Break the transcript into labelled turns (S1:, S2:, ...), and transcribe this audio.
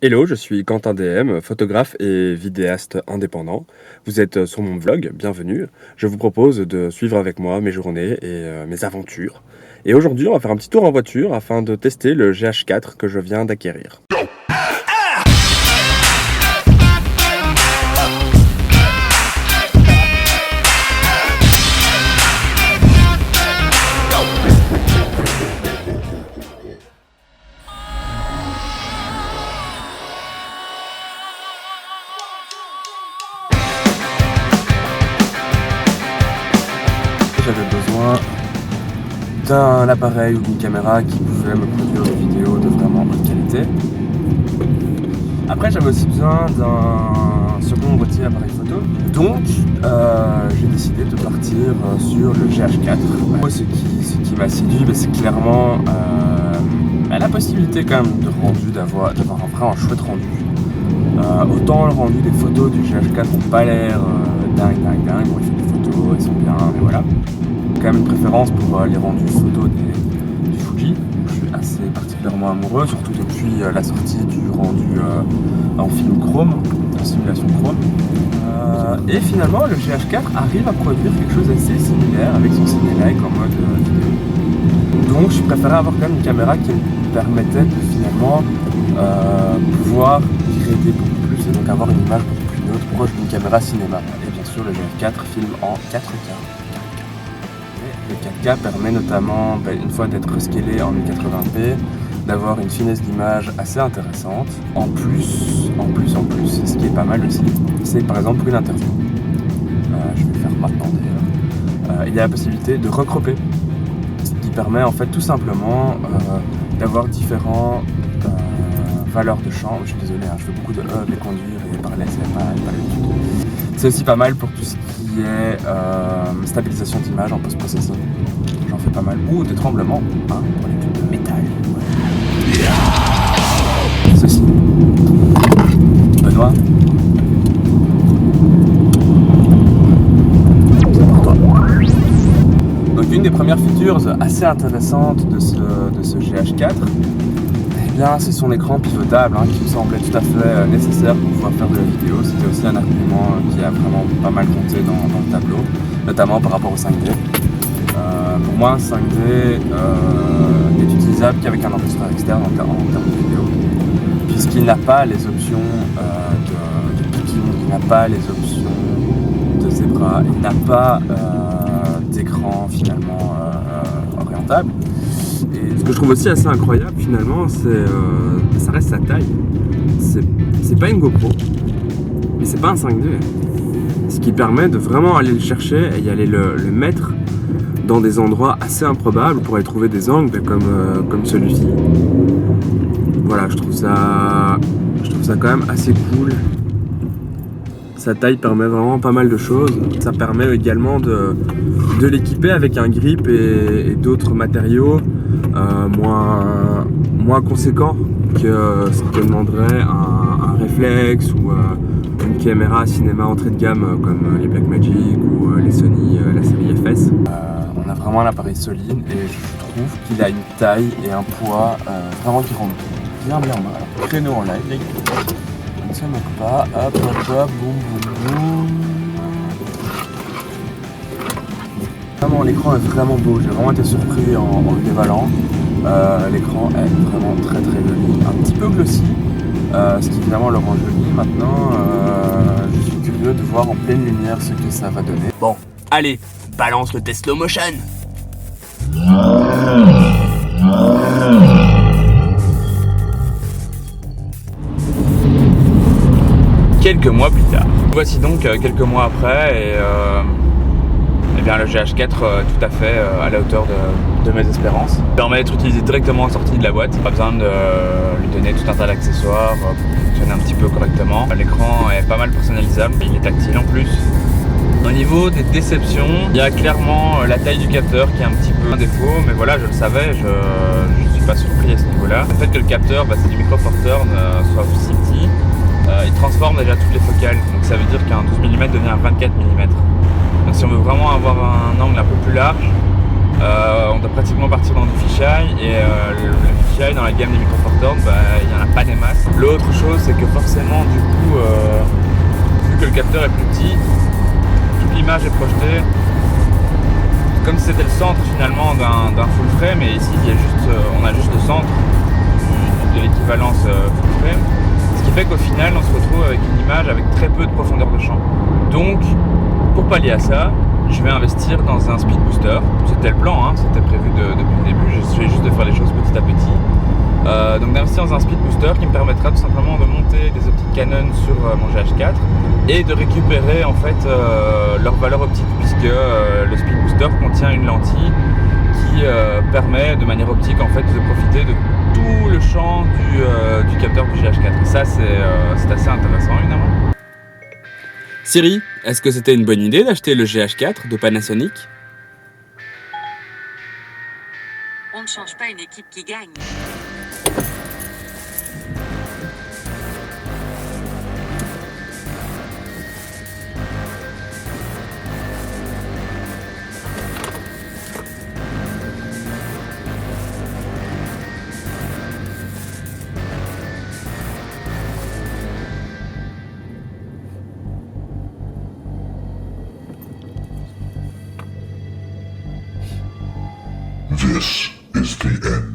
S1: Hello, je suis Quentin DM, photographe et vidéaste indépendant. Vous êtes sur mon vlog, bienvenue. Je vous propose de suivre avec moi mes journées et mes aventures. Et aujourd'hui, on va faire un petit tour en voiture afin de tester le GH4 que je viens d'acquérir. J'avais besoin d'un appareil ou d'une caméra qui pouvait me produire des vidéos de vraiment bonne qualité. Après, j'avais aussi besoin d'un second boîtier appareil photo. Donc, j'ai décidé de partir sur le GH4. Ce qui m'a séduit, c'est clairement la possibilité quand même de rendu, d'avoir vraiment un chouette rendu. Autant le rendu des photos du GH4 n'ont pas l'air dingue. Bon, il fait des photos, elles sont bien, mais voilà. Quand même une préférence pour les rendus photos du Fuji. Je suis assez particulièrement amoureux, surtout depuis la sortie du rendu en film chrome, en simulation chrome. Et finalement, le GH4 arrive à produire quelque chose d'assez similaire avec son Cinelike en mode vidéo. Donc, je préférais avoir quand même une caméra qui me permettait de finalement pouvoir grader beaucoup plus et donc avoir une image beaucoup plus neutre, proche d'une caméra cinéma. Et bien sûr, le GH4 filme en 4K. Le 4K permet notamment, une fois d'être rescalé en 1080p, d'avoir une finesse d'image assez intéressante. En plus, ce qui est pas mal aussi, c'est par exemple pour une interview. Je vais le faire maintenant d'ailleurs. Il y a la possibilité de recropper, ce qui permet en fait tout simplement d'avoir différentes valeurs de champ. Je suis désolé, je fais beaucoup de les conduire et parler, c'est pas l'habitude. C'est aussi pas mal pour tout ce qui est stabilisation d'image en post-processing. J'en fais pas mal. Ou des tremblements, pour les trucs de métal. Ouais. Ceci. Benoît. C'est pour toi. Donc une des premières features assez intéressantes de ce GH4, c'est son écran pivotable qui me semblait tout à fait nécessaire pour pouvoir faire de la vidéo. C'était aussi un argument qui a vraiment pas mal compté dans le tableau, notamment par rapport au 5D. Pour moi, un 5D n'est utilisable qu'avec un enregistreur externe en termes de vidéo, puisqu'il n'a pas les options de picking, il n'a pas les options de zebra, il n'a pas d'écran finalement orientable. Et ce que je trouve aussi assez incroyable finalement, ça reste sa taille. C'est pas une GoPro, mais c'est pas un 5D. Ce qui permet de vraiment aller le chercher et y aller le mettre dans des endroits assez improbables pour aller trouver des angles comme celui-ci. Voilà, je trouve ça quand même assez cool. Sa taille permet vraiment pas mal de choses. Ça permet également de l'équiper avec un grip et d'autres matériaux moins conséquents que ce que demanderait un réflexe ou une caméra cinéma entrée de gamme comme les Blackmagic ou les Sony, la série FS. On a vraiment un appareil solide et je trouve qu'il a une taille et un poids vraiment qui rendent bien mal. Créneau en live, les gars. On ne se moque pas. Hop, boum. Vraiment, l'écran est vraiment beau. J'ai vraiment été surpris en le dévalant. L'écran est vraiment très joli. Un petit peu glossy, ce qui évidemment le rend joli. Maintenant, je suis curieux de voir en pleine lumière ce que ça va donner.
S2: Bon, allez, balance le test slow motion. Quelques mois plus tard. Voici donc quelques mois après et bien le GH4 tout à fait à la hauteur de mes espérances. Il permet d'être utilisé directement en sortie de la boîte. Pas besoin de lui donner tout un tas d'accessoires pour fonctionner un petit peu correctement. L'écran est pas mal personnalisable, il est tactile en plus. Au niveau des déceptions, il y a clairement la taille du capteur qui est un petit peu un défaut, mais voilà, je le savais, je suis pas surpris à ce niveau-là. Le fait que le capteur, c'est du micro four turn, soit aussi petit, il transforme déjà toutes les focales, donc ça veut dire qu'un 12 mm devient un 24 mm. Donc si on veut vraiment avoir un angle un peu plus large, On doit pratiquement partir dans du fisheye et le fisheye dans la gamme des Micro Four Thorn, il n'y en a pas des masses. L'autre chose, c'est que forcément du coup, vu que le capteur est plus petit, toute l'image est projetée comme si c'était le centre finalement d'un full frame, et ici on a juste le centre de l'équivalence full frame, ce qui fait qu'au final on se retrouve avec une image avec très peu de profondeur de champ. Donc pour pallier à ça, je vais investir dans un speed booster. C'était le plan, hein, c'était prévu depuis le début, j'essaie juste de faire les choses petit à petit. Donc d'investir dans un speed booster qui me permettra tout simplement de monter des optiques Canon sur mon GH4 et de récupérer en fait leur valeur optique, puisque le speed booster contient une lentille qui permet de manière optique en fait de profiter de tout le champ du capteur du GH4. Et ça c'est assez intéressant évidemment.
S3: Siri, est-ce que c'était une bonne idée d'acheter le GH4 de Panasonic?
S4: On ne change pas une équipe qui gagne.
S5: This is the end.